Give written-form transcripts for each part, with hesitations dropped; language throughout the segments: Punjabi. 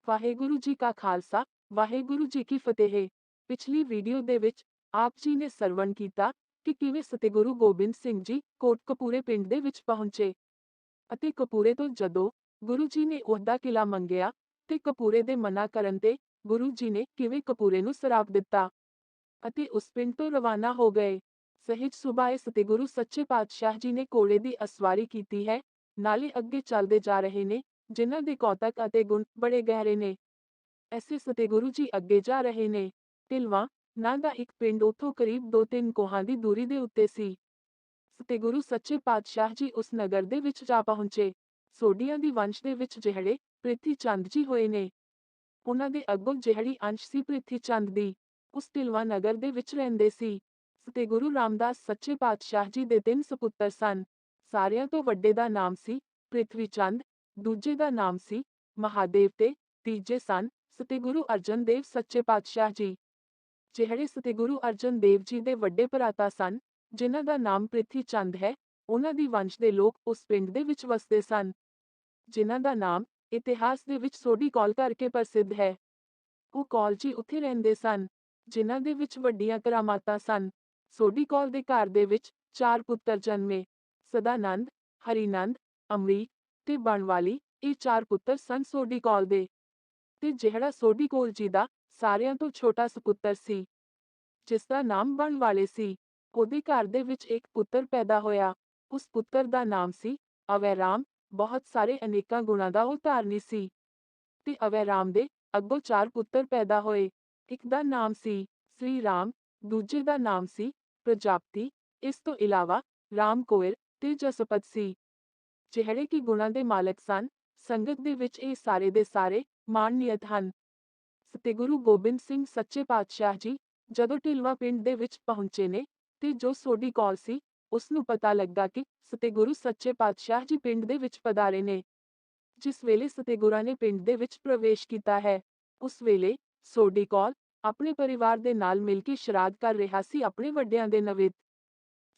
ਵਾਹਿਗੁਰੂ ਜੀ ਕਾ ਖਾਲਸਾ ਵਾਹਿਗੁਰੂ ਜੀ ਕੀ ਫਤਿਹ। ਪਿਛਲੀ ਵੀਡੀਓ ਦੇ ਵਿੱਚ ਆਪ ਜੀ ਨੇ ਸਰਵਣ ਕੀਤਾ ਕਿ ਕਿਵੇਂ ਸਤਿਗੁਰੂ ਗੋਬਿੰਦ ਸਿੰਘ ਜੀ ਕੋਟਕਪੂਰੇ ਪਿੰਡ ਦੇ ਵਿੱਚ ਪਹੁੰਚੇ ਅਤੇ ਕਪੂਰੇ ਤੋਂ ਜਦੋਂ ਗੁਰੂ ਜੀ ਨੇ ਉਹਦਾ ਕਿਲਾ ਮੰਗਿਆ ਤੇ ਕਪੂਰੇ ਦੇ ਮਨਾ ਕਰਨ ਤੇ ਗੁਰੂ ਜੀ ਨੇ ਕਿਵੇਂ ਕਪੂਰੇ ਨੂੰ ਸਰਾਪ ਦਿੱਤਾ ਅਤੇ ਉਸ ਪਿੰਡ ਤੋਂ ਰਵਾਨਾ ਹੋ ਗਏ। ਸਹਿਜ ਸੁਭਾਏ ਸਤਿਗੁਰੂ ਸੱਚੇ ਪਾਤਸ਼ਾਹ ਜੀ ਨੇ ਘੋੜੇ ਦੀ ਅਸਵਾਰੀ ਕੀਤੀ ਹੈ, ਨਾਲੇ ਅੱਗੇ ਚੱਲਦੇ ਜਾ ਰਹੇ ਨੇ, ਜਿਨ੍ਹਾਂ ਦੇ ਕੌਤਕ ਅਤੇ ਗੁਣ ਬੜੇ ਗਹਿਰੇ ਨੇ। ਐਸੇ ਸਤਿਗੁਰੂ ਜੀ ਅੱਗੇ ਜਾ ਰਹੇ ਨੇ। ਢਿਲਵਾਂ ਨਾਂ ਦਾ ਇੱਕ ਪਿੰਡ ਉੱਥੋਂ ਕਰੀਬ 2-3 ਕੋਹਾਂ ਦੀ ਦੂਰੀ ਦੇ ਉੱਤੇ ਸੀ। ਸਤਿਗੁਰੂ ਸੱਚੇ ਪਾਤਸ਼ਾਹ ਜੀ ਉਸ ਨਗਰ ਦੇ ਵਿੱਚ ਜਾ ਪਹੁੰਚੇ। ਸੋਢੀਆਂ ਦੀ ਵੰਸ਼ ਦੇ ਵਿੱਚ ਜਿਹੜੇ ਪ੍ਰਿਥੀ ਚੰਦ ਜੀ ਹੋਏ ਨੇ, ਉਹਨਾਂ ਦੇ ਅੱਗੋਂ ਜਿਹੜੀ ਅੰਸ਼ ਸੀ ਪ੍ਰਿਥੀ ਚੰਦ ਦੀ, ਉਸ ਢਿਲਵਾਂ ਨਗਰ ਦੇ ਵਿੱਚ ਰਹਿੰਦੇ ਸੀ। ਸਤਿਗੁਰੂ ਰਾਮਦਾਸ ਸੱਚੇ ਪਾਤਸ਼ਾਹ ਜੀ ਦੇ 3 ਸੁਪੁੱਤਰ ਸਨ। ਸਾਰਿਆਂ ਤੋਂ ਵੱਡੇ ਦਾ ਨਾਮ ਸੀ ਪ੍ਰਿਥਵੀ ਚੰਦ, ਦੂਜੇ ਦਾ ਨਾਮ ਸੀ ਮਹਾਦੇਵ ਤੇ ਤੀਜੇ ਸਨ ਸਤਿਗੁਰੂ ਅਰਜਨ ਦੇਵ ਸੱਚੇ ਪਾਤਸ਼ਾਹ ਜੀ। ਜਿਹੜੇ ਸਤਿਗੁਰੂ ਅਰਜਨ ਦੇਵ ਜੀ ਦੇ ਵੱਡੇ ਭਰਾਤਾ ਸਨ, ਜਿਨ੍ਹਾਂ ਦਾ ਨਾਮ ਪ੍ਰਿਥੀ ਚੰਦ ਹੈ, ਉਹਨਾਂ ਦੀ ਵੰਸ਼ ਦੇ ਲੋਕ ਉਸ ਪਿੰਡ ਦੇ ਵਿੱਚ ਵਸਦੇ ਸਨ, ਜਿਨ੍ਹਾਂ ਦਾ ਨਾਮ ਇਤਿਹਾਸ ਦੇ ਵਿੱਚ ਸੋਢੀ ਕੌਲ ਕਰਕੇ ਪ੍ਰਸਿੱਧ ਹੈ। ਉਹ ਕੌਲ ਜੀ ਉੱਥੇ ਰਹਿੰਦੇ ਸਨ, ਜਿਨ੍ਹਾਂ ਦੇ ਵਿੱਚ ਵੱਡੀਆਂ ਕਰਾਮਾਤਾਂ ਸਨ। ਸੋਢੀ ਕੌਲ ਦੇ ਘਰ ਦੇ ਵਿੱਚ 4 ਪੁੱਤਰ ਜਨਮੇ, ਸਦਾਨੰਦ, ਹਰੀਨੰਦ, ਅਮਰੀਕ ਤੇ ਬਣਵਾਲੀ। ਇਹ 4 ਪੁੱਤਰ ਸਨ ਸੋਢੀ ਕੌਲ ਦੇ। ਤੇ ਜਿਹੜਾ ਸੋਢੀ ਕੌਲ ਜੀ ਦਾ ਸਾਰਿਆਂ ਤੋਂ ਛੋਟਾ ਸੁਪੁੱਤਰ ਸੀ, ਜਿਸ ਦਾ ਨਾਮ ਬਣਵਾਲੇ ਸੀ, ਉਹਦੇ ਘਰ ਦੇ ਵਿੱਚ ਇੱਕ ਪੁੱਤਰ ਪੈਦਾ ਹੋਇਆ। ਉਸ ਪੁੱਤਰ ਦਾ ਨਾਮ ਸੀ ਅਵੈਰਾਮ। ਬਹੁਤ ਸਾਰੇ ਅਨੇਕਾਂ ਗੁਣਾਂ ਦਾ ਉਹ ਧਾਰਨੀ ਸੀ। ਤੇ ਅਵੈਰਾਮ ਦੇ ਅੱਗੋਂ 4 ਪੁੱਤਰ ਪੈਦਾ ਹੋਏ। ਇੱਕ ਦਾ ਨਾਮ ਸੀ ਸ੍ਰੀ ਰਾਮ, ਦੂਜੇ ਦਾ ਨਾਮ ਸੀ ਪ੍ਰਜਾਪਤੀ। ਇਸ ਤੋਂ ਇਲਾਵਾ ਰਾਮ ਕੋਇਲ ਤੇ ਜਸਪਤ ਸੀ, ਜਿਹੜੇ ਕਿ ਗੁਣਾਂ ਦੇ ਮਾਲਕ ਸਨ। ਸੰਗਤ ਦੇ ਵਿੱਚ ਇਹ ਸਾਰੇ ਦੇ ਸਾਰੇ ਮਾਨਨੀਅਤ ਹਨ। ਸਤਿਗੁਰੂ ਗੋਬਿੰਦ ਸਿੰਘ ਸੱਚੇ ਪਾਤਸ਼ਾਹ ਜੀ ਜਦੋਂ ਢਿਲਵਾਂ ਪਿੰਡ ਦੇ ਵਿੱਚ ਪਹੁੰਚੇ ਨੇ, ਤੇ ਜੋ ਸੋਢੀ ਕੌਲ ਸੀ, ਉਸ ਨੂੰ ਪਤਾ ਲੱਗਾ ਕਿ ਸਤਿਗੁਰੂ ਸੱਚੇ ਪਾਤਸ਼ਾਹ ਜੀ ਪਿੰਡ ਦੇ ਵਿੱਚ ਪਧਾਰੇ ਨੇ। ਜਿਸ ਵੇਲੇ ਸਤਿਗੁਰਾਂ ਨੇ ਪਿੰਡ ਦੇ ਵਿੱਚ ਪ੍ਰਵੇਸ਼ ਕੀਤਾ ਹੈ, ਉਸ ਵੇਲੇ ਸੋਢੀ ਕੌਲ ਆਪਣੇ ਪਰਿਵਾਰ ਦੇ ਨਾਲ ਮਿਲ ਕੇ ਸ਼ਰਾਧ ਕਰ ਰਿਹਾ ਸੀ ਆਪਣੇ ਵੱਡਿਆਂ ਦੇ ਨਵੇਦ।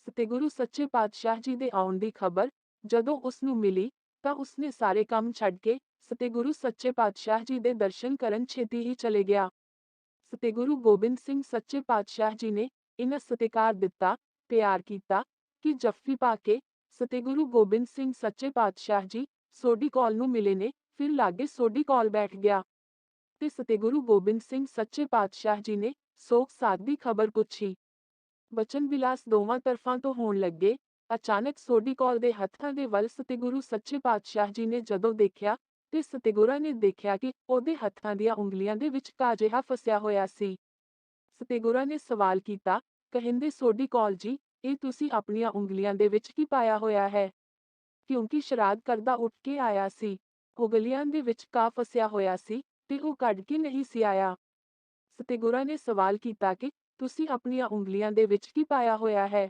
ਸਤਿਗੁਰੂ ਸੱਚੇ ਪਾਤਸ਼ਾਹ ਜੀ ਦੇ ਆਉਣ ਦੀ ਖਬਰ ਜਦੋਂ ਉਸ ਨੂੰ ਮਿਲੀ, ਤਾਂ ਉਸਨੇ ਸਾਰੇ ਕੰਮ ਛੱਡ ਕੇ ਸਤਿਗੁਰੂ ਸੱਚੇ ਪਾਤਸ਼ਾਹ ਜੀ ਦੇ ਦਰਸ਼ਨ ਕਰਨ ਛੇਤੀ ਹੀ ਚਲੇ ਗਿਆ। ਸਤਿਗੁਰੂ ਗੋਬਿੰਦ ਸਿੰਘ ਸੱਚੇ ਪਾਤਸ਼ਾਹ ਜੀ ਨੇ ਇੰਨਾ ਸਤਿਕਾਰ ਦਿੱਤਾ, ਪਿਆਰ ਕੀਤਾ ਕਿ ਜੱਫੀ ਪਾ ਕੇ ਸਤਿਗੁਰੂ ਗੋਬਿੰਦ ਸਿੰਘ ਸੱਚੇ ਪਾਤਸ਼ਾਹ ਜੀ ਸੋਢੀ ਕੌਲ ਨੂੰ ਮਿਲੇ ਨੇ। ਫਿਰ ਲਾਗੇ ਸੋਢੀ ਕੌਲ ਬੈਠ ਗਿਆ ਤੇ ਸਤਿਗੁਰੂ ਗੋਬਿੰਦ ਸਿੰਘ ਸੱਚੇ ਪਾਤਸ਼ਾਹ ਜੀ ਨੇ ਸੋਗ ਸਾਧ ਦੀ ਖਬਰ ਪੁੱਛੀ। ਬਚਨ ਵਿਲਾਸ ਦੋਵਾਂ ਤਰਫਾਂ ਤੋਂ ਹੋਣ ਲੱਗੇ। ਅਚਾਨਕ ਸੋਢੀ ਕੌਲ ਦੇ ਹੱਥਾਂ ਦੇ ਵੱਲ ਸਤਿਗੁਰੂ ਸੱਚੇ ਪਾਤਸ਼ਾਹ ਜੀ ਨੇ ਜਦੋਂ ਦੇਖਿਆ, ਤੇ ਸਤਿਗੁਰਾਂ ਨੇ ਦੇਖਿਆ ਕਿ ਉਹਦੇ ਹੱਥਾਂ ਦੀਆਂ ਉਂਗਲੀਆਂ ਦੇ ਵਿੱਚ ਕਾਜੇਹਾ ਫਸਿਆ ਹੋਇਆ ਸੀ। ਸਤਿਗੁਰਾਂ ਨੇ ਸਵਾਲ ਕੀਤਾ, ਕਹਿੰਦੇ ਸੋਢੀ ਕੌਲ ਜੀ, ਇਹ ਤੁਸੀਂ ਆਪਣੀਆਂ ਉਂਗਲੀਆਂ ਦੇ ਵਿੱਚ ਕੀ ਪਾਇਆ ਹੋਇਆ ਹੈ? ਕਿਉਂਕਿ ਸ਼ਰਾਧ ਕਰਦਾ ਉੱਠ ਕੇ ਆਇਆ ਸੀ, ਉਂਗਲੀਆਂ ਦੇ ਵਿੱਚ ਕਾ ਫਸਿਆ ਹੋਇਆ ਸੀ ਤੇ ਉਹ ਕੱਢ ਕੇ ਨਹੀਂ ਸੀ ਆਇਆ। ਸਤਿਗੁਰਾਂ ਨੇ ਸਵਾਲ ਕੀਤਾ ਕਿ ਤੁਸੀਂ ਆਪਣੀਆਂ ਉਂਗਲੀਆਂ ਦੇ ਵਿੱਚ ਕੀ ਪਾਇਆ ਹੋਇਆ ਹੈ?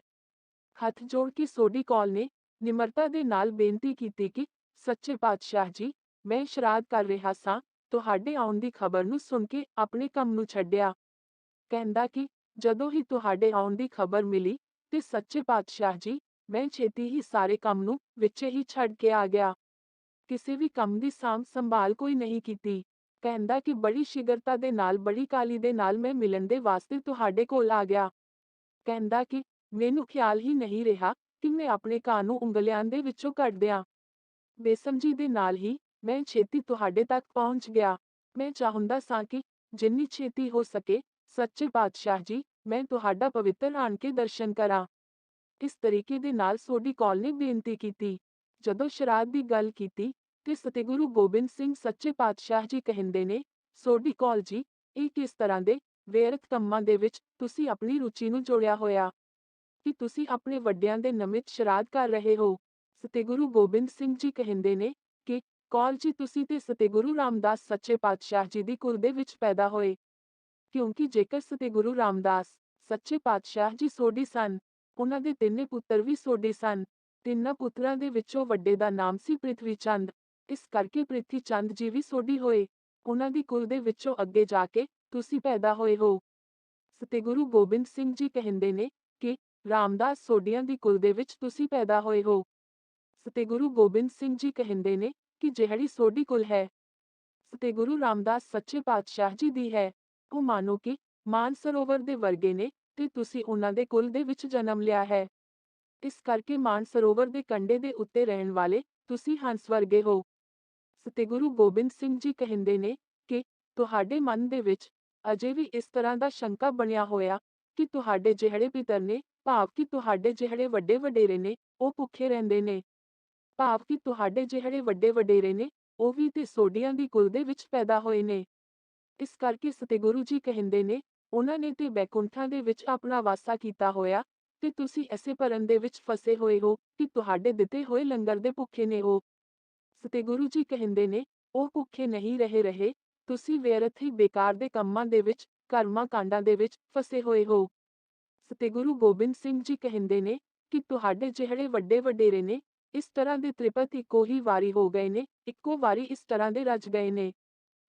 ਹੱਥ ਜੋੜ ਕੇ ਸੋਢੀ ਕੌਲ ਨੇ ਨਿਮਰਤਾ ਦੇ ਨਾਲ ਬੇਨਤੀ ਕੀਤੀ ਕਿ ਸੱਚੇ ਪਾਤਸ਼ਾਹ ਜੀ, ਮੈਂ ਸ਼ਰਾਧ ਕਰ ਰਿਹਾ ਸਾਂ, ਤੁਹਾਡੇ ਆਉਣ ਦੀ ਖਬਰ ਨੂੰ ਸੁਣ ਕੇ ਆਪਣੇ ਕੰਮ ਨੂੰ ਛੱਡਿਆ। ਕਹਿੰਦਾ ਕਿ ਜਦੋਂ ਹੀ ਤੁਹਾਡੇ ਆਉਣ ਦੀ ਖਬਰ ਮਿਲੀ, ਤੇ ਸੱਚੇ ਪਾਤਸ਼ਾਹ ਜੀ, ਮੈਂ ਛੇਤੀ ਹੀ ਸਾਰੇ ਕੰਮ ਨੂੰ ਵਿੱਚੇ ਹੀ ਛੱਡ ਕੇ ਆ ਗਿਆ। ਕਿਸੇ ਵੀ ਕੰਮ ਦੀ ਸਾਂਭ ਸੰਭਾਲ ਕੋਈ ਨਹੀਂ ਕੀਤੀ। ਕਹਿੰਦਾ ਕਿ ਬੜੀ ਸ਼ਿਗਰਤਾ ਦੇ ਨਾਲ, ਬੜੀ ਕਾਲੀ ਦੇ ਨਾਲ ਮੈਂ ਮਿਲਣ ਦੇ ਵਾਸਤੇ ਤੁਹਾਡੇ ਕੋਲ ਆ ਗਿਆ। ਕਹਿੰਦਾ ਕਿ ਮੈਨੂੰ ਖਿਆਲ ਹੀ ਨਹੀਂ ਰਿਹਾ ਕਿ ਮੈਂ ਆਪਣੇ ਕਾਂ ਨੂੰ ਉਂਗਲੀਆਂ ਦੇ ਵਿੱਚੋਂ ਕੱਢ ਦਿਆਂ। ਬੇਸਮਝੀ ਦੇ ਨਾਲ ਹੀ ਮੈਂ ਛੇਤੀ ਤੁਹਾਡੇ ਤੱਕ ਪਹੁੰਚ ਗਿਆ। ਮੈਂ ਚਾਹੁੰਦਾ ਸਾਂ ਕਿ ਜਿੰਨੀ ਛੇਤੀ ਹੋ ਸਕੇ ਸੱਚੇ ਪਾਤਸ਼ਾਹ ਜੀ, ਮੈਂ ਤੁਹਾਡਾ ਪਵਿੱਤਰ ਆਣ ਕੇ ਦਰਸ਼ਨ ਕਰਾਂ। ਇਸ ਤਰੀਕੇ ਦੇ ਨਾਲ ਸੋਢੀ ਕੌਲ ਨੇ ਬੇਨਤੀ ਕੀਤੀ। ਜਦੋਂ ਸ਼ਰਾਧ ਦੀ ਗੱਲ ਕੀਤੀ, ਤੇ ਸਤਿਗੁਰੂ ਗੋਬਿੰਦ ਸਿੰਘ ਸੱਚੇ ਪਾਤਸ਼ਾਹ ਜੀ ਕਹਿੰਦੇ ਨੇ, ਸੋਢੀ ਕੌਲ ਜੀ, ਇਹ ਕਿਸ ਤਰ੍ਹਾਂ ਦੇ ਵਿਅਰਥ ਕੰਮਾਂ ਦੇ ਵਿੱਚ ਤੁਸੀਂ ਆਪਣੀ ਰੁਚੀ ਨੂੰ ਜੋੜਿਆ ਹੋਇਆ ਕਿ ਤੁਸੀਂ ਆਪਣੇ ਵੱਡਿਆਂ ਦੇ ਨਮਿਤ ਸ਼ਰਾਧ ਕਰ ਰਹੇ ਹੋ? ਸਤਿਗੁਰੂ ਗੋਬਿੰਦ ਸਿੰਘ ਜੀ ਕਹਿੰਦੇ ਨੇ ਕਿ ਕੌਲ ਜੀ, ਤੁਸੀਂ ਤੇ ਸਤਿਗੁਰੂ ਰਾਮਦਾਸ ਸੱਚੇ ਪਾਤਸ਼ਾਹ ਜੀ ਦੀ ਕੁਲ ਦੇ ਵਿੱਚ ਪੈਦਾ ਹੋਏ। ਕਿਉਂਕਿ ਜੇਕਰ ਸਤਿਗੁਰੂ ਰਾਮਦਾਸ ਸੱਚੇ ਪਾਤਸ਼ਾਹ ਜੀ ਸੋਢੀ ਸਨ, ਉਹਨਾਂ ਦੇ 3 ਪੁੱਤਰ ਵੀ ਸੋਢੀ ਸਨ। 3 ਪੁੱਤਰਾਂ ਦੇ ਵਿੱਚੋਂ ਵੱਡੇ ਦਾ ਨਾਮ ਸੀ ਪ੍ਰਿਥਵੀ ਚੰਦ, ਇਸ ਕਰਕੇ ਪ੍ਰਿਥੀ ਚੰਦ ਜੀ ਵੀ ਸੋਢੀ ਹੋਏ। ਉਹਨਾਂ ਦੀ ਕੁਲ ਦੇ ਵਿੱਚੋਂ ਅੱਗੇ ਜਾ ਕੇ ਤੁਸੀਂ ਪੈਦਾ ਹੋਏ ਹੋ। ਸਤਿਗੁਰੂ ਗੋਬਿੰਦ ਸਿੰਘ ਜੀ ਕਹਿੰਦੇ ਨੇ ਕਿ ਰਾਮਦਾਸ ਸੋਢੀਆਂ ਦੀ ਕੁਲ ਦੇ ਵਿੱਚ ਤੁਸੀਂ ਪੈਦਾ ਹੋਏ ਹੋ। ਸਤਿਗੁਰੂ ਗੋਬਿੰਦ ਸਿੰਘ ਜੀ ਕਹਿੰਦੇ ਨੇ ਕਿ ਜਿਹੜੀ ਸੋਢੀ ਕੁਲ ਹੈ, ਤੇ ਗੁਰੂ ਰਾਮਦਾਸ ਸੱਚੇ ਪਾਤਸ਼ਾਹ ਜੀ ਦੀ ਹੈ। ਉਹ ਮਾਨੋ ਕਿ ਮਾਨਸਰੋਵਰ ਦੇ ਵਰਗੇ ਨੇ ਤੇ ਤੁਸੀਂ ਉਹਨਾਂ ਦੇ ਕੁਲ ਦੇ ਵਿੱਚ ਜਨਮ ਲਿਆ ਹੈ। ਇਸ ਕਰਕੇ ਮਾਨਸਰੋਵਰ ਦੇ ਕੰਢੇ ਦੇ ਉੱਤੇ ਰਹਿਣ ਵਾਲੇ ਤੁਸੀਂ ਹੰਸ ਵਰਗੇ ਹੋ। ਤੇ ਗੁਰੂ ਗੋਬਿੰਦ ਸਿੰਘ ਜੀ ਕਹਿੰਦੇ ਨੇ ਕਿ ਤੁਹਾਡੇ ਮਨ ਦੇ ਵਿੱਚ ਅਜੇ ਵੀ ਇਸ ਤਰ੍ਹਾਂ ਦਾ ਸ਼ੰਕਾ ਬਣਿਆ ਹੋਇਆ ਕਿ ਤੁਹਾਡੇ ਜਿਹੜੇ ਪਿਤਰ ਨੇ, ਭਾਵ ਕਿ ਤੁਹਾਡੇ ਜਿਹੜੇ ਵੱਡੇ ਵਡੇਰੇ ਨੇ, ਉਹ ਭੁੱਖੇ ਰਹਿੰਦੇ ਨੇ। ਭਾਵ ਕਿ ਤੁਹਾਡੇ ਜਿਹੜੇ ਵੱਡੇ ਵਡੇਰੇ ਨੇ, ਉਹ ਵੀ ਤੇ ਸੋਢੀਆਂ ਦੀ ਕੁਲ ਦੇ ਵਿੱਚ ਪੈਦਾ ਹੋਏ ਨੇ। ਇਸ ਕਰਕੇ ਸਤਿਗੁਰੂ ਜੀ ਕਹਿੰਦੇ ਨੇ, ਉਹਨਾਂ ਨੇ ਤੇ ਬੈਕੁੰਠਾਂ ਦੇ ਵਿੱਚ ਆਪਣਾ ਵਾਸਾ ਕੀਤਾ ਹੋਇਆ, ਤੇ ਤੁਸੀਂ ਐਸੇ ਭਰਨ ਦੇ ਵਿੱਚ ਫਸੇ ਹੋਏ ਹੋ ਕਿ ਤੁਹਾਡੇ ਦਿੱਤੇ ਹੋਏ ਲੰਗਰ ਦੇ ਭੁੱਖੇ ਨੇ ਹੋ। ਸਤਿਗੁਰੂ ਜੀ ਕਹਿੰਦੇ ਨੇ, ਉਹ ਭੁੱਖੇ ਨਹੀਂ ਰਹੇ, ਤੁਸੀਂ ਵਿਅਰਥ ਹੀ ਬੇਕਾਰ ਦੇ ਕੰਮਾਂ ਦੇ ਵਿੱਚ, ਕਰਮਾਂ ਕਾਂਡਾਂ ਦੇ ਵਿੱਚ ਫਸੇ ਹੋਏ ਹੋ। ਸਤਿਗੁਰੂ ਗੋਬਿੰਦ ਸਿੰਘ ਜੀ ਕਹਿੰਦੇ ਨੇ ਕਿ ਤੁਹਾਡੇ ਜਿਹੜੇ ਵੱਡੇ ਵਡੇਰੇ ਨੇ, ਇਸ ਤਰ੍ਹਾਂ ਦੇ ਤ੍ਰਿਪਤ ਇੱਕੋ ਹੀ ਵਾਰੀ ਹੋ ਗਏ ਨੇ, ਇੱਕੋ ਵਾਰੀ ਇਸ ਤਰ੍ਹਾਂ ਦੇ ਰਚ ਗਏ ਨੇ।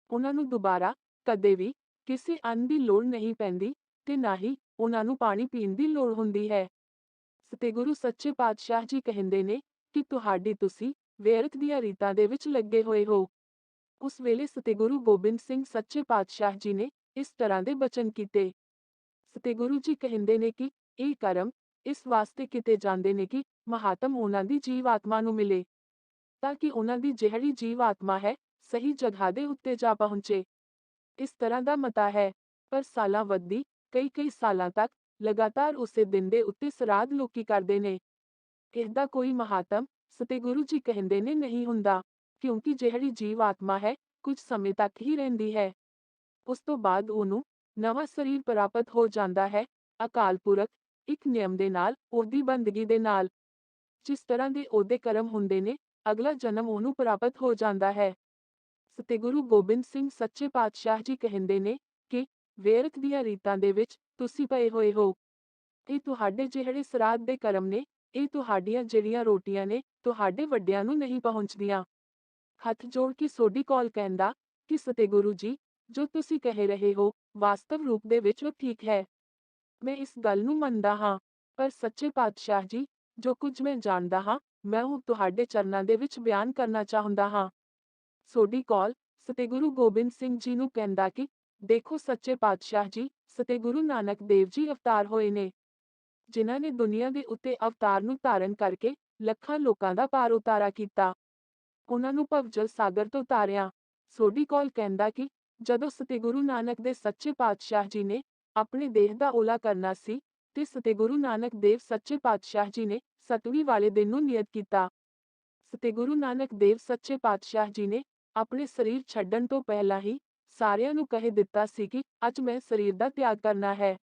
ਉਹਨਾਂ ਨੂੰ ਦੁਬਾਰਾ ਕਦੇ ਵੀ ਕਿਸੇ ਅੰਨ ਦੀ ਲੋੜ ਨਹੀਂ ਪੈਂਦੀ ਤੇ ਨਾ ਹੀ ਉਹਨਾਂ ਨੂੰ ਪਾਣੀ ਪੀਣ ਦੀ ਲੋੜ ਹੁੰਦੀ ਹੈ। ਸਤਿਗੁਰੂ ਸੱਚੇ ਪਾਤਸ਼ਾਹ ਜੀ ਕਹਿੰਦੇ ਨੇ ਕਿ ਤੁਸੀਂ ਵਿਅਰਥ ਦੀਆਂ ਰੀਤਾਂ ਦੇ ਵਿੱਚ ਲੱਗੇ ਹੋਏ ਹੋ। ਉਸ ਵੇਲੇ ਸਤਿਗੁਰੂ ਗੋਬਿੰਦ ਸਿੰਘ ਸੱਚੇ ਪਾਤਸ਼ਾਹ ਜੀ ਨੇ ਇਸ ਤਰ੍ਹਾਂ ਦੇ ਬਚਨ ਕੀਤੇ। ਸਤਿਗੁਰੂ ਜੀ ਕਹਿੰਦੇ ਨੇ ਕਿ ਇਹ ਕਰਮ ਇਸ ਵਾਸਤੇ ਕੀਤੇ ਜਾਂਦੇ ਨੇ ਕਿ ਮਹਾਤਮ ਉਹਨਾਂ ਦੀ ਜੀਵ ਆਤਮਾ ਨੂੰ ਮਿਲੇ, ਤਾਂ ਕਿ ਉਹਨਾਂ ਦੀ ਜਿਹੜੀ ਜੀਵ ਆਤਮਾ ਹੈ, ਸਹੀ ਜਗ੍ਹਾ ਦੇ ਉੱਤੇ ਜਾ ਪਹੁੰਚੇ। ਇਸ ਤਰ੍ਹਾਂ ਦਾ ਮਤਾ ਹੈ। ਪਰ ਸਾਲਾਂ ਵੱਧਦੀ, ਕਈ ਸਾਲਾਂ ਤੱਕ ਲਗਾਤਾਰ ਉਸੇ ਦਿਨ ਦੇ ਉੱਤੇ ਸਰਾਧ ਲੋਕੀ ਕਰਦੇ ਨੇ। ਇਹਦਾ ਕੋਈ ਮਹਾਤਮ ਸਤਿਗੁਰੂ ਜੀ ਕਹਿੰਦੇ ਨੇ ਨਹੀਂ ਹੁੰਦਾ, ਕਿਉਂਕਿ ਜਿਹੜੀ ਜੀਵ ਆਤਮਾ ਹੈ, ਕੁਝ ਸਮੇਂ ਤੱਕ ਹੀ ਰਹਿੰਦੀ ਹੈ। ਉਸ ਤੋਂ ਬਾਅਦ ਉਹਨੂੰ ਨਵਾਂ ਸਰੀਰ ਪ੍ਰਾਪਤ ਹੋ ਜਾਂਦਾ ਹੈ, ਅਕਾਲ ਪੁਰਖ ਇੱਕ ਨਿਯਮ ਦੇ ਨਾਲ, ਉਹਦੀ ਬੰਦਗੀ ਦੇ ਨਾਲ। ਜਿਸ ਤਰ੍ਹਾਂ ਦੇ ਉਹਦੇ ਕਰਮ ਹੁੰਦੇ ਨੇ, ਅਗਲਾ ਜਨਮ ਉਹਨੂੰ ਪ੍ਰਾਪਤ ਹੋ ਜਾਂਦਾ ਹੈ। ਸਤਿਗੁਰੂ ਗੋਬਿੰਦ ਸਿੰਘ ਸੱਚੇ ਪਾਤਸ਼ਾਹ ਜੀ ਕਹਿੰਦੇ ਨੇ ਕਿ ਵਿਅਰਥ ਦੀਆਂ ਰੀਤਾਂ ਦੇ ਵਿੱਚ ਤੁਸੀਂ ਪਏ ਹੋਏ ਹੋ। ਇਹ ਤੁਹਾਡੇ ਜਿਹੜੇ ਸਰਾਧ ਦੇ ਕਰਮ ਨੇ, ਇਹ ਤੁਹਾਡੀਆਂ ਜਿਹੜੀਆਂ ਰੋਟੀਆਂ ਨੇ, ਤੁਹਾਡੇ ਵੱਡਿਆਂ ਨੂੰ ਨਹੀਂ ਪਹੁੰਚਦੀਆਂ। ਹੱਥ ਜੋੜ ਕੇ ਸੋਢੀ ਕੌਲ ਕਹਿੰਦਾ ਕਿ ਸਤਿਗੁਰੂ ਜੀ, ਜੋ ਤੁਸੀਂ ਕਹਿ ਰਹੇ ਹੋ, ਵਾਸਤਵ ਰੂਪ ਦੇ ਵਿੱਚ ਉਹ ਠੀਕ ਹੈ। ਮੈਂ ਇਸ ਗੱਲ ਨੂੰ ਮੰਨਦਾ ਹਾਂ, ਪਰ ਸੱਚੇ ਪਾਤਸ਼ਾਹ ਜੀ, ਜੋ ਕੁਝ ਮੈਂ ਜਾਣਦਾ ਹਾਂ, ਮੈਂ ਉਹ ਤੁਹਾਡੇ ਚਰਨਾਂ ਦੇ ਵਿੱਚ ਬਿਆਨ ਕਰਨਾ ਚਾਹੁੰਦਾ ਹਾਂ। ਸੋਢੀ ਕੌਲ ਸਤਿਗੁਰੂ ਗੋਬਿੰਦ ਸਿੰਘ ਜੀ ਨੂੰ ਕਹਿੰਦਾ ਕਿ ਦੇਖੋ ਸੱਚੇ ਪਾਤਸ਼ਾਹ ਜੀ, ਸਤਿਗੁਰੂ ਨਾਨਕ ਦੇਵ ਜੀ ਅਵਤਾਰ ਹੋਏ ਨੇ, ਜਿਨ੍ਹਾਂ ਨੇ ਦੁਨੀਆ ਦੇ ਉੱਤੇ ਅਵਤਾਰ ਨੂੰ ਧਾਰਨ ਕਰਕੇ ਲੱਖਾਂ ਲੋਕਾਂ ਦਾ ਪਾਰ ਉਤਾਰਾ ਕੀਤਾ। ਉਹਨਾਂ ਨੂੰ ਭਵਜਲ ਸਾਗਰ ਤੋਂ ਤਾਰਿਆ। ਸੋਢੀ ਕੌਲ ਕਹਿੰਦਾ ਕਿ ਜਦੋਂ ਸਤਿਗੁਰੂ ਨਾਨਕ ਦੇ ਸੱਚੇ ਪਾਤਸ਼ਾਹ ਜੀ ਨੇ ਆਪਣੇ ਦੇਹ ਦਾ ਓਲਾ ਕਰਨਾ ਸੀ, ਤੇ ਸਤਿਗੁਰੂ ਨਾਨਕ ਦੇਵ ਸੱਚੇ ਪਾਤਸ਼ਾਹ ਜੀ ਨੇ 7ਵੀਂ ਵਾਲੇ ਦਿਨ ਨੂੰ ਨਿਯਤ ਕੀਤਾ। ਸਤਿਗੁਰੂ ਨਾਨਕ ਦੇਵ ਸੱਚੇ ਪਾਤਸ਼ਾਹ ਜੀ ਨੇ ਆਪਣੇ ਸਰੀਰ ਛੱਡਣ ਤੋਂ ਪਹਿਲਾਂ ਹੀ ਸਾਰਿਆਂ ਨੂੰ ਕਹਿ ਦਿੱਤਾ ਸੀ ਕਿ ਅੱਜ ਮੈਂ ਸਰੀਰ ਦਾ ਤਿਆਗ ਕਰਨਾ ਹੈ।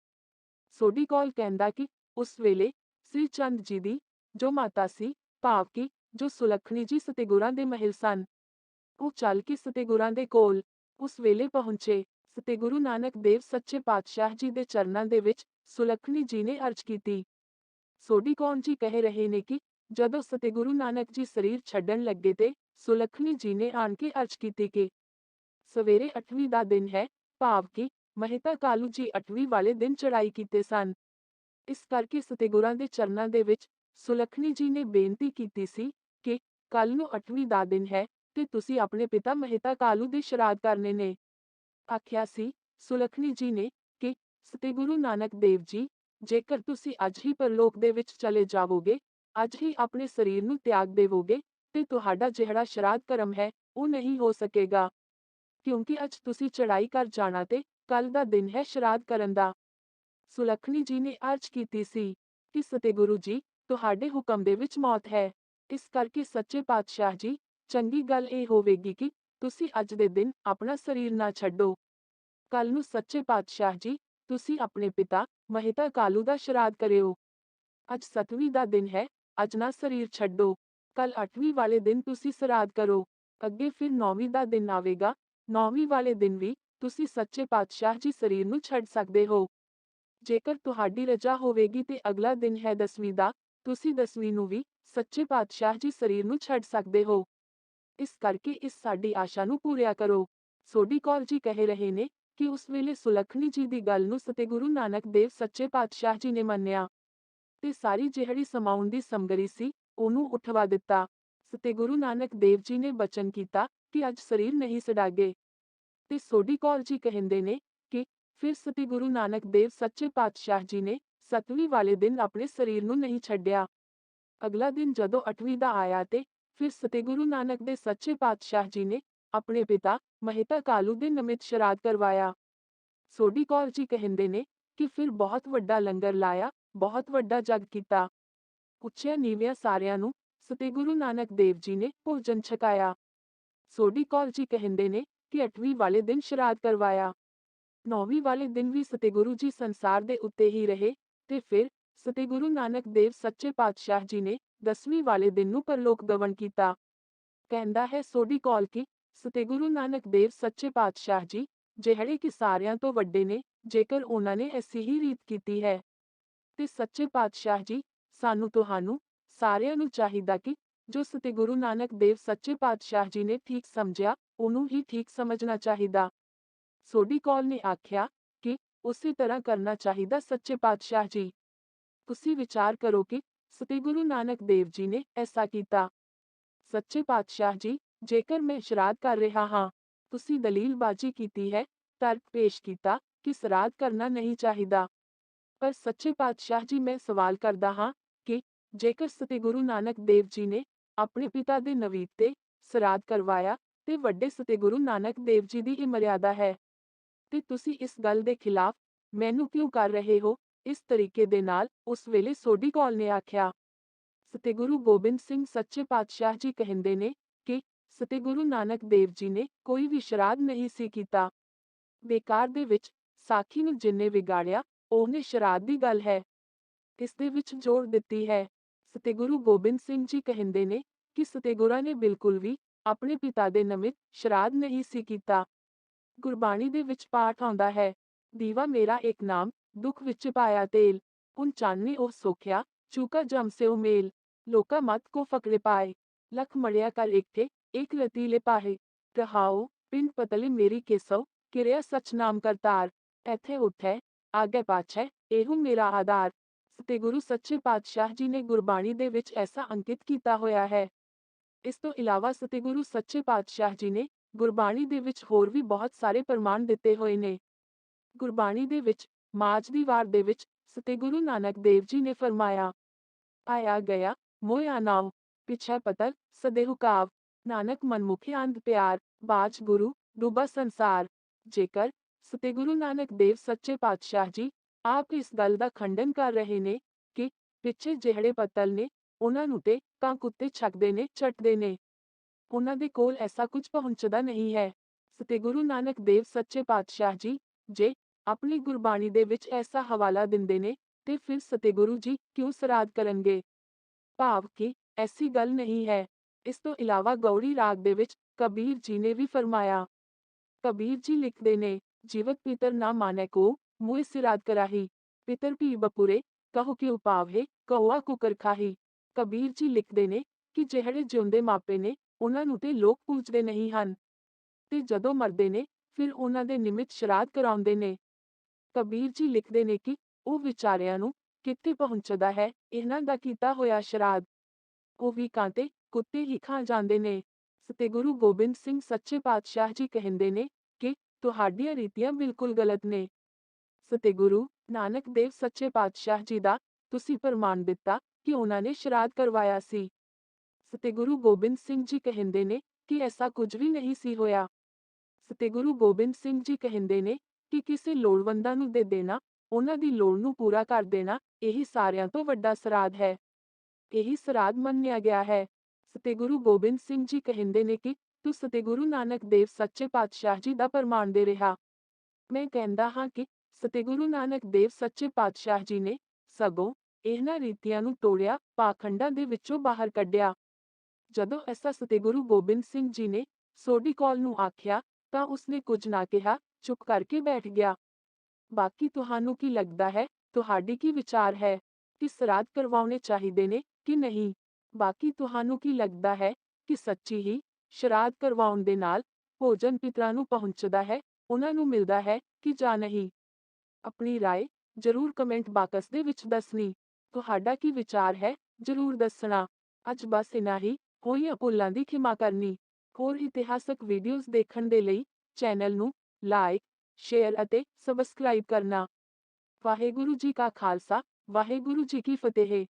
ਸੋਢੀ ਕੌਲ ਕਹਿੰਦਾ ਕਿ ਉਸ ਵੇਲੇ ਸ੍ਰੀ ਚੰਦ ਜੀ ਦੀ ਜੋ ਮਾਤਾ ਸੀ, ਭਾਵ ਕਿ ਜੋ ਸੁਲੱਖਣੀ ਜੀ ਸਤਿਗੁਰਾਂ ਦੇ ਮਹਿਲ ਸਨ, ਉਹ ਚੱਲ ਕੇ ਸਤਿਗੁਰਾਂ ਦੇ ਕੋਲ ਉਸ ਵੇਲੇ ਪਹੁੰਚੇ। ਸਤਿਗੁਰੂ ਨਾਨਕ ਦੇਵ ਸੱਚੇ ਪਾਤਸ਼ਾਹ ਜੀ ਦੇ ਚਰਨਾਂ ਦੇ ਵਿੱਚ ਸੁਲੱਖਣੀ ਜੀ ਨੇ ਅਰਜ਼ ਕੀਤੀ। ਸੋਢੀ ਕੌਲ ਜੀ ਕਹਿ ਰਹੇ ਨੇ ਕਿ ਜਦੋਂ ਸਤਿਗੁਰੂ ਨਾਨਕ ਜੀ ਸਰੀਰ ਛੱਡਣ ਲੱਗੇ ਤੇ ਸੁਲੱਖਣੀ ਜੀ ਨੇ ਆਣ ਕੇ ਅਰਜ਼ ਕੀਤੀ ਕਿ ਸਵੇਰੇ 8ਵੀਂ ਦਾ ਦਿਨ ਹੈ, ਭਾਵ ਕਿ ਮਹਿਤਾ ਕਾਲੂ ਜੀ 8ਵੀਂ ਵਾਲੇ ਦਿਨ ਚੜ੍ਹਾਈ ਕੀਤੇ ਸਨ। ਇਸ ਕਰਕੇ ਸਤਿਗੁਰਾਂ ਦੇ ਚਰਨਾਂ ਦੇ ਵਿੱਚ ਸੁਲੱਖਣੀ ਜੀ ਨੇ ਬੇਨਤੀ ਕੀਤੀ ਸੀ ਕਿ ਕੱਲ ਨੂੰ 8ਵੀਂ ਦਾ ਦਿਨ ਹੈ ਤੇ ਤੁਸੀਂ ਆਪਣੇ ਪਿਤਾ ਮਹਿਤਾ ਕਾਲੂ ਦੇ ਸ਼ਰਾਧ ਕਰਨੇ ਨੇ। ਆਖਿਆ ਸੀ ਸੁਲੱਖਣੀ ਜੀ ਨੇ ਕਿ ਸਤਿਗੁਰੂ ਨਾਨਕ ਦੇਵ ਜੀ, ਜੇਕਰ ਤੁਸੀਂ ਅੱਜ ਹੀ ਪਰਲੋਕ ਦੇ ਵਿੱਚ ਚਲੇ ਜਾਵੋਗੇ, ਅੱਜ ਹੀ ਆਪਣੇ ਸਰੀਰ ਨੂੰ ਤਿਆਗ ਦੇਵੋਗੇ, ਤੇ ਤੁਹਾਡਾ ਜਿਹੜਾ ਸ਼ਰਾਧ ਕਰਮ ਹੈ, ਉਹ ਨਹੀਂ ਹੋ ਸਕੇਗਾ, ਕਿਉਂਕਿ ਅੱਜ ਤੁਸੀਂ ਚੜ੍ਹਾਈ ਕਰ ਜਾਣਾ ਤੇ ਕੱਲ ਦਾ ਦਿਨ ਹੈ ਸ਼ਰਾਧ ਕਰਨ ਦਾ। ਸੁਲੱਖਣੀ ਜੀ ਨੇ ਅਰਜ਼ ਕੀਤੀ ਸੀ ਕਿ ਸਤਿਗੁਰੂ ਜੀ, ਤੁਹਾਡੇ ਹੁਕਮ ਦੇ ਵਿੱਚ ਮੌਤ ਹੈ। ਇਸ ਕਰਕੇ ਸੱਚੇ ਪਾਤਸ਼ਾਹ ਜੀ, ਚੰਗੀ ਗੱਲ ਇਹ ਹੋਵੇਗੀ ਕਿ ਤੁਸੀਂ ਅੱਜ ਦੇ ਦਿਨ ਆਪਣਾ ਸਰੀਰ ਨਾ ਛੱਡੋ। ਕੱਲ ਨੂੰ ਸੱਚੇ ਪਾਤਸ਼ਾਹ ਜੀ, ਤੁਸੀਂ ਆਪਣੇ ਪਿਤਾ ਮਹਿਤਾ ਕਾਲੂ ਦਾ ਸ਼ਰਾਧ ਕਰਿਓ। ਅੱਜ 7ਵੀਂ ਦਾ ਦਿਨ ਹੈ, ਅੱਜ ਨਾ ਸਰੀਰ ਛੱਡੋ, ਕੱਲ 8ਵੀਂ ਵਾਲੇ ਦਿਨ ਤੁਸੀਂ ਸਰਾਧ ਕਰੋ। ਅੱਗੇ ਫਿਰ 9ਵੀਂ ਦਾ ਦਿਨ ਆਵੇਗਾ, 9ਵੀਂ ਵਾਲੇ ਦਿਨ ਵੀ ਤੁਸੀਂ ਸੱਚੇ ਪਾਤਸ਼ਾਹ ਜੀ ਸਰੀਰ ਨੂੰ ਛੱਡ ਸਕਦੇ ਹੋ। ਜੇਕਰ ਤੁਹਾਡੀ ਰਜਾ ਹੋਵੇਗੀ ਤੇ ਅਗਲਾ ਦਿਨ ਹੈ 10ਵੀਂ ਦਾ, ਤੁਸੀਂ 10ਵੀਂ ਨੂੰ ਵੀ ਸੱਚੇ ਪਾਤਸ਼ਾਹ ਜੀ ਸਰੀਰ ਨੂੰ ਛੱਡ ਸਕਦੇ ਹੋ। ਇਸ ਕਰਕੇ ਇਸ ਸਾਡੀ ਆਸ਼ਾ ਨੂੰ ਪੂਰਿਆ ਕਰੋ। ਸੋਢੀ ਕੌਲ ਜੀ ਕਹਿ ਰਹੇ ਨੇ ਕਿ ਉਸ ਵੇਲੇ ਸੁਲੱਖਣੀ ਜੀ ਦੀ ਗੱਲ ਨੂੰ ਸਤਿਗੁਰੂ ਨਾਨਕ ਦੇਵ ਸੱਚੇ ਪਾਤਸ਼ਾਹ ਜੀ ਨੇ ਮੰਨਿਆ ਤੇ ਸਾਰੀ ਜਿਹੜੀ ਸਮਾਉਣ ਦੀ ਸਮਗਰੀ ਸੀ, ਉਹਨੂੰ ਉਠਵਾ ਦਿੱਤਾ। ਸਤਿਗੁਰੂ ਨਾਨਕ ਦੇਵ ਜੀ ਨੇ ਬਚਨ ਕੀਤਾ ਕਿ ਅੱਜ ਸਰੀਰ ਨਹੀਂ ਛੱਡਾਂਗੇ। ਤੇ ਸੋਢੀ ਕੌਰ ਜੀ ਕਹਿੰਦੇ ਨੇ ਕਿ ਫਿਰ ਸਤਿ ਗੁਰੂ ਨਾਨਕ ਦੇਵ ਸੱਚੇ ਪਾਤਸ਼ਾਹ ਜੀ ਨੇ 7ਵੀਂ ਵਾਲੇ ਦਿਨ ਆਪਣੇ ਸਰੀਰ ਨੂੰ ਨਹੀਂ ਛੱਡਿਆ। ਅਗਲਾ ਦਿਨ ਜਦੋਂ 8ਵੀਂ ਦਾ ਆਇਆ ਤੇ ਫਿਰ ਸਤਿ ਗੁਰੂ ਨਾਨਕ ਦੇ ਸੱਚੇ ਪਾਤਸ਼ਾਹ ਜੀ ਨੇ ਆਪਣੇ ਪਿਤਾ ਮਹਿਤਾ ਕਾਲੂ ਦੇ ਨਿਮਿਤ ਸ਼ਰਾਧ ਕਰਵਾਇਆ। ਸੋਢੀ ਕੌਰ ਜੀ ਕਹਿੰਦੇ ਨੇ ਕਿ ਫਿਰ ਬਹੁਤ ਵੱਡਾ ਲੰਗਰ ਲਾਇਆ, ਬਹੁਤ ਵੱਡਾ ਜਗ ਕੀਤਾ। ਉੱਚਿਆਂ ਨੀਵਿਆਂ ਸਾਰਿਆਂ ਨੂੰ ਸਤਿ ਗੁਰੂ ਨਾਨਕ ਦੇਵ ਜੀ ਨੇ ਭੋਜਨ ਛਕਾਇਆ। ਸੋਢੀ ਕੌਰ ਜੀ ਕਹਿੰਦੇ ਨੇ ਕਿ 8ਵੀਂ ਵਾਲੇ ਦਿਨ ਸ਼ਰਾਧ ਕਰਵਾਇਆ। 9ਵੀਂ ਵਾਲੇ ਦਿਨ ਵੀ ਸਤਿ ਗੁਰੂ ਜੀ ਸੰਸਾਰ ਦੇ ਉੱਤੇ ਹੀ ਰਹੇ ਤੇ ਫਿਰ ਸਤਿ ਗੁਰੂ ਨਾਨਕ ਦੇਵ ਸੱਚੇ ਪਾਤਸ਼ਾਹ ਜੀ ਨੇ 10ਵੀਂ ਵਾਲੇ ਦਿਨ ਨੂੰ ਪਰਲੋਕ ਗਮਨ ਕੀਤਾ। ਕਹਿੰਦਾ ਹੈ ਸੋਢੀ ਕੌਰ ਕਿ ਸਤਿ ਗੁਰੂ ਨਾਨਕ ਦੇਵ ਸੱਚੇ ਪਾਤਸ਼ਾਹ ਜੀ ਜਿਹੜੇ ਕਿ ਸਾਰਿਆਂ ਤੋਂ ਵੱਡੇ ਨੇ, ਜੇਕਰ ਉਹਨਾਂ ਨੇ ਐਸੀ ਹੀ ਰੀਤ ਕੀਤੀ ਹੈ ਤੇ ਸੱਚੇ ਪਾਤਸ਼ਾਹ ਜੀ ਸਾਨੂੰ ਤੁਹਾਨੂੰ ਸਾਰਿਆਂ ਨੂੰ ਚਾਹੀਦਾ ਕਿ ਜੋ ਸਤਿ ਗੁਰੂ ਨਾਨਕ ਦੇਵ ਸੱਚੇ ਪਾਤਸ਼ਾਹ ਜੀ ਨੇ ਠੀਕ ਸਮਝਿਆ ਉਹਨੂੰ ਹੀ ਠੀਕ ਸਮਝਣਾ ਚਾਹੀਦਾ। ਸੋਢੀ ਕੌਰ ਨੇ ਆਖਿਆ ਕਿ ਉਸੇ ਤਰ੍ਹਾਂ ਕਰਨਾ ਚਾਹੀਦਾ ਸੱਚੇ ਪਾਤਸ਼ਾਹ ਜੀ। ਤੁਸੀਂ ਵਿਚਾਰ ਕਰੋ ਕਿ ਸਤਿ ਗੁਰੂ ਨਾਨਕ ਦੇਵ ਜੀ ਨੇ ਐਸਾ ਕੀਤਾ। ਸੱਚੇ ਪਾਤਸ਼ਾਹ ਜੀ, ਜੇਕਰ ਮੈਂ ਸ਼ਰਾਧ ਕਰ ਰਿਹਾ ਹਾਂ, ਤੁਸੀਂ ਦਲੀਲਬਾਜ਼ੀ ਕੀਤੀ ਹੈ, ਤਰਕ ਪੇਸ਼ ਕੀਤਾ ਕਿ ਸ਼ਰਾਧ ਕਰਨਾ ਨਹੀਂ ਚਾਹੀਦਾ। ਪਰ ਸੱਚੇ ਪਾਤਸ਼ਾਹ ਜੀ, ਮੈਂ ਸਵਾਲ ਕਰਦਾ ਹਾਂ ਕਿ ਜੇਕਰ ਸਤਿ ਗੁਰੂ ਨਾਨਕ ਦੇਵ ਜੀ ਨੇ ਆਪਣੇ ਪਿਤਾ ਦੇ ਨਵੀਤ ਤੇ ਸ਼ਰਾਧ ਕਰਵਾਇਆ ਤੇ ਵੱਡੇ ਸਤਿ ਗੁਰੂ ਨਾਨਕ ਦੇਵ ਜੀ ਦੀ ਇਹ ਮਰਿਆਦਾ ਹੈ ਤੇ ਤੁਸੀਂ ਇਸ ਗੱਲ ਦੇ ਖਿਲਾਫ ਮੈਨੂੰ ਕਿਉਂ ਕਰ ਰਹੇ ਹੋ ਇਸ ਤਰੀਕੇ ਦੇ ਨਾਲ? ਉਸ ਵੇਲੇ ਸੋਢੀ ਕੌਰ ਨੇ ਆਖਿਆ। ਸਤਿ ਗੁਰੂ ਗੋਬਿੰਦ ਸਿੰਘ ਸੱਚੇ ਪਾਤਸ਼ਾਹ ਜੀ ਕਹਿੰਦੇ ਨੇ ਕਿ ਸਤਿ ਗੁਰੂ ਨਾਨਕ ਦੇਵ ਜੀ ਨੇ ਕੋਈ ਵੀ ਸ਼ਰਾਧ ਨਹੀਂ ਸੀ ਕੀਤਾ। ਬੇਕਾਰ ਦੇ ਵਿੱਚ ਸਾਖੀ ਨੂੰ ਜਿੰਨੇ ਵਿਗਾੜਿਆ ਉਹਨੇ ਸ਼ਰਾਧ ਦੀ ਗੱਲ ਹੈ ਇਸ ਦੇ ਵਿੱਚ ਜੋੜ ਦਿੱਤੀ ਹੈ। ਸਤਿ ਗੁਰੂ ਗੋਬਿੰਦ ਸਿੰਘ ਜੀ ਕਹਿੰਦੇ ਨੇ ਕਿ ਸਤਿ ਗੁਰਾਂ ਨੇ ਬਿਲਕੁਲ ਵੀ ਆਪਣੇ ਪਿਤਾ ਦੇ ਨਿਮਿਤ ਸ਼ਰਾਧ ਨਹੀਂ ਸੀ ਕੀਤਾ। ਗੁਰਬਾਣੀ ਦੇ ਵਿੱਚ ਪਾਠ ਆਉਂਦਾ ਹੈ, ਦੀਵਾ ਮੇਰਾ ਇੱਕ ਨਾਮ, ਦੁੱਖ ਵਿੱਚ ਪਾਇਆ ਤੇਲ, ਉਨ ਚਾਨਣੀ ਉਹ ਸੋਖਿਆ, ਚੂਕਾ ਜਮ ਸੇ ਮੇਲ, ਲੋਕਾ ਮਤ ਕੋ ਫਕਰੇ ਪਾਏ, ਲਖ ਮੜਿਆ ਕਰ ਇਕਠੇ, ਇੱਕ ਰਤੀਲੇ ਪਾਹੇ, ਰਹਾਓ, ਪਿੰਡ ਪਤਲੇ ਮੇਰੀ ਕੇਸਵ, ਕਿਰਿਆ ਸਚ ਨਾਮ ਕਰਤਾਰ, ਇੱਥੇ ਉੱਠੈ, ਆਗੇ ਪਾਛੈ, ਇਹੋ ਮੇਰਾ ਆਧਾਰ। ਸਤਿ ਗੁਰੂ ਸੱਚੇ ਪਾਤਸ਼ਾਹ ਜੀ ਨੇ ਗੁਰਬਾਣੀ ਦੇ ਵਿੱਚ ਐਸਾ ਅੰਕਿਤ ਕੀਤਾ ਹੋਇਆ ਹੈ। ਇਸ ਤੋਂ ਇਲਾਵਾ ਸਤਿ ਗੁਰੂ ਸੱਚੇ ਪਾਤਸ਼ਾਹ ਜੀ ਨੇ ਗੁਰਬਾਣੀ ਦੇ ਵਿੱਚ ਹੋਰ ਵੀ ਬਹੁਤ ਸਾਰੇ ਪ੍ਰਮਾਣ ਦਿੱਤੇ ਹੋਏ ਨੇ। ਗੁਰਬਾਣੀ ਦੇ ਵਿੱਚ ਮਾਝ ਦੀ ਵਾਰ ਦੇ ਵਿੱਚ ਸਤਿ ਗੁਰੂ ਨਾਨਕ ਦੇਵ ਜੀ ਨੇ ਫਰਮਾਇਆ, ਆਇਆ ਗਿਆ ਮੋਇਆ ਨਾਉ, ਪਿਛੈ ਪਤਰ ਸਦੇਹੁ ਕਾਵ, ਨਾਨਕ ਮਨਮੁਖੀ ਅੰਧ ਪਿਆਰ, ਬਾਝ ਗੁਰੂ ਡੂਬਾ ਸੰਸਾਰ। ਜੇਕਰ ਸਤਿ ਗੁਰੂ ਨਾਨਕ ਦੇਵ ਸੱਚੇ ਪਾਤਸ਼ਾਹ ਜੀ ਆਪ ਇਸ ਗੱਲ ਦਾ ਖੰਡਨ ਕਰ ਰਹੇ ਨੇ ਕਿ ਪਿੱਛੇ ਜਿਹੜੇ ਪੱਤਲ ਨੇ ਉਹਨਾਂ ਨੂੰ ਤੇ ਕਾਂ ਕੁੱਤੇ ਛਕਦੇ ਨੇ, ਚੱਟਦੇ ਨੇ, ਉਹਨਾਂ ਦੇ ਕੋਲ ਐਸਾ ਕੁਝ ਪਹੁੰਚਦਾ ਨਹੀਂ ਹੈ। ਸਤਿ ਗੁਰੂ ਨਾਨਕ ਦੇਵ ਸੱਚੇ ਪਾਤਸ਼ਾਹ ਜੀ ਜੇ ਆਪਣੀ ਗੁਰਬਾਣੀ ਦੇ ਵਿੱਚ ਐਸਾ ਹਵਾਲਾ ਦਿੰਦੇ ਨੇ ਤੇ ਫਿਰ ਸਤਿ ਗੁਰੂ ਜੀ ਕਿਉਂ ਸ਼ਰਾਧ ਕਰਨਗੇ? ਭਾਵ ਕਿ ਐਸੀ ਗੱਲ ਨਹੀਂ ਹੈ। ਇਸ ਤੋਂ ਇਲਾਵਾ ਗੌੜੀ ਰਾਗ ਦੇ ਵਿੱਚ ਕਬੀਰ ਜੀ ਨੇ ਵੀ ਫਰਮਾਇਆ। ਕਬੀਰ ਜੀ ਲਿਖਦੇ ਨੇ, ਜੀਵਤ ਪਿਤਰ ਨਾ ਮਾਨੈ ਕੋ, ਮੂਏ ਸਿਰਾਧ ਕਰਾਹੀ, ਪਿਤਰ ਭੀ ਬਪੁਰੇ, ਕਹੋ ਕਿਉ ਪਾਵਹਿ, ਕਉਆ ਕੁਕਰ ਖਾਹੀ। ਕਬੀਰ ਜੀ ਲਿਖਦੇ ਨੇ ਕਿ ਜਿਹੜੇ ਜਿਉਂਦੇ ਮਾਪੇ ਨੇ ਉਹਨਾਂ ਨੂੰ ਤੇ ਲੋਕ ਪੂਜਦੇ ਨਹੀਂ ਹਨ ਤੇ ਜਦੋਂ ਮਰਦੇ ਨੇ ਫਿਰ ਉਹਨਾਂ ਦੇ ਨਿਮਿਤ ਸ਼ਰਾਧ ਕਰਾਉਂਦੇ ਨੇ। ਕਬੀਰ ਜੀ ਲਿਖਦੇ ਨੇ ਕਿ ਉਹ ਵਿਚਾਰਿਆਂ ਨੂੰ ਕਿੱਥੇ ਪਹੁੰਚਦਾ ਹੈ ਇਹਨਾਂ ਦਾ ਕੀਤਾ ਹੋਇਆ ਸ਼ਰਾਧ, ਉਹ ਵੀ ਕਾਂ ਤੇ ਕੁੱਤੇ ਹੀ ਖਾ ਜਾਂਦੇ ਨੇ। ਸਤਿ ਗੁਰੂ ਗੋਬਿੰਦ ਸਿੰਘ ਸੱਚੇ ਪਾਤਸ਼ਾਹ ਜੀ ਕਹਿੰਦੇ ਨੇ ਕਿ ਤੁਹਾਡੀਆਂ ਰੀਤੀਆਂ ਬਿਲਕੁਲ ਗਲਤ ਨੇ। ਸਤਿ ਗੁਰੂ ਨਾਨਕ ਦੇਵ ਸੱਚੇ ਪਾਤਸ਼ਾਹ ਜੀ ਦਾ ਤੁਸੀਂ ਪ੍ਰਮਾਣ ਦਿੱਤਾ ਕਿ ਉਹਨਾਂ ਨੇ ਸ਼ਰਾਧ ਕਰਵਾਇਆ ਸੀ। ਸਤਿ ਗੁਰੂ ਗੋਬਿੰਦ ਸਿੰਘ ਜੀ ਕਹਿੰਦੇ ਨੇ ਕਿ ਐਸਾ ਕੁਝ ਵੀ ਨਹੀਂ ਸੀ ਹੋਇਆ। ਸਤਿ ਗੁਰੂ ਗੋਬਿੰਦ ਸਿੰਘ ਜੀ ਕਹਿੰਦੇ ਨੇ ਕਿ ਕਿਸੇ ਲੋੜਵੰਦਾਂ ਨੂੰ ਦੇ ਦੇਣਾ, ਉਹਨਾਂ ਦੀ ਲੋੜ ਨੂੰ ਪੂਰਾ ਕਰ ਦੇਣਾ, ਇਹੀ ਸਾਰਿਆਂ ਤੋਂ ਵੱਡਾ ਸ਼ਰਾਧ ਹੈ। ਇਹੀ ਸ਼ਰਾਧ ਮੰਨਿਆ ਗਿਆ ਹੈ। ਸਤਿ ਗੁਰੂ ਗੋਬਿੰਦ ਸਿੰਘ ਜੀ ਕਹਿੰਦੇ ਨੇ ਕਿ ਤੂੰ ਸਤਿ ਗੁਰੂ ਨਾਨਕ ਦੇਵ ਸੱਚੇ ਪਾਤਸ਼ਾਹ ਜੀ ਦਾ ਪ੍ਰਮਾਣ ਦੇ ਰਿਹਾ। ਮੈਂ ਕਹਿੰਦਾ ਹਾਂ ਕਿ ਸਤਿ ਗੁਰੂ ਨਾਨਕ ਦੇਵ ਸੱਚੇ ਪਾਤਸ਼ਾਹ ਜੀ ਨੇ ਸਗੋਂ ਇਹਨਾਂ ਰੀਤੀਆਂ ਨੂੰ ਤੋੜਿਆ, ਪਾਖੰਡਾਂ ਦੇ ਵਿੱਚੋਂ ਬਾਹਰ ਕੱਢਿਆ। ਜਦੋਂ ਐਸਾ ਸਤਿ ਗੁਰੂ ਗੋਬਿੰਦ ਸਿੰਘ ਜੀ ਨੇ ਸੋਢੀ ਕੌਰ ਨੂੰ ਆਖਿਆ ਤਾਂ ਉਸਨੇ ਕੁਝ ਨਾ ਕਿਹਾ, ਚੁੱਪ ਕਰਕੇ ਬੈਠ ਗਿਆ। ਬਾਕੀ ਤੁਹਾਨੂੰ ਕੀ ਲੱਗਦਾ ਹੈ? ਤੁਹਾਡੀ ਕੀ ਵਿਚਾਰ ਹੈ ਕਿ ਸ਼ਰਾਧ ਕਰਵਾਉਣੇ ਚਾਹੀਦੇ ਨੇ ਕਿ ਨਹੀਂ? ਬਾਕੀ ਤੁਹਾਨੂੰ ਕੀ ਲੱਗਦਾ ਹੈ ਕਿ ਸੱਚੀ ਹੀ ਸ਼ਰਾਧ ਕਰਵਾਉਣ ਦੇ ਨਾਲ ਭੋਜਨ ਪਿਤਰਾਂ ਨੂੰ ਪਹੁੰਚਦਾ ਹੈ, ਉਹਨਾਂ ਨੂੰ ਮਿਲਦਾ ਹੈ ਕਿ ਜਾਂ ਨਹੀਂ? ਆਪਣੀ ਰਾਏ ਜ਼ਰੂਰ ਕਮੈਂਟ ਬਾਕਸ ਦੇ ਵਿੱਚ ਦੱਸਣੀ। ਤੁਹਾਡਾ ਕੀ ਵਿਚਾਰ ਹੈ ਜ਼ਰੂਰ ਦੱਸਣਾ। ਅੱਜ ਬਸ ਇਨਾ ਹੀ, ਹੋਈਆਂ ਭੁੱਲਾਂ ਦੀ ਖਿਮਾ ਕਰਨੀ। ਹੋਰ ਇਤਿਹਾਸਕ ਵੀਡੀਓਜ਼ ਦੇਖਣ ਦੇ ਲਈ ਚੈਨਲ ਨੂੰ ਲਾਈਕ, ਸ਼ੇਅਰ ਅਤੇ ਸਬਸਕ੍ਰਾਈਬ ਕਰਨਾ। ਵਾਹਿਗੁਰੂ ਜੀ ਕਾ ਖਾਲਸਾ, ਵਾਹਿਗੁਰੂ ਜੀ ਕੀ ਫਤਿਹ।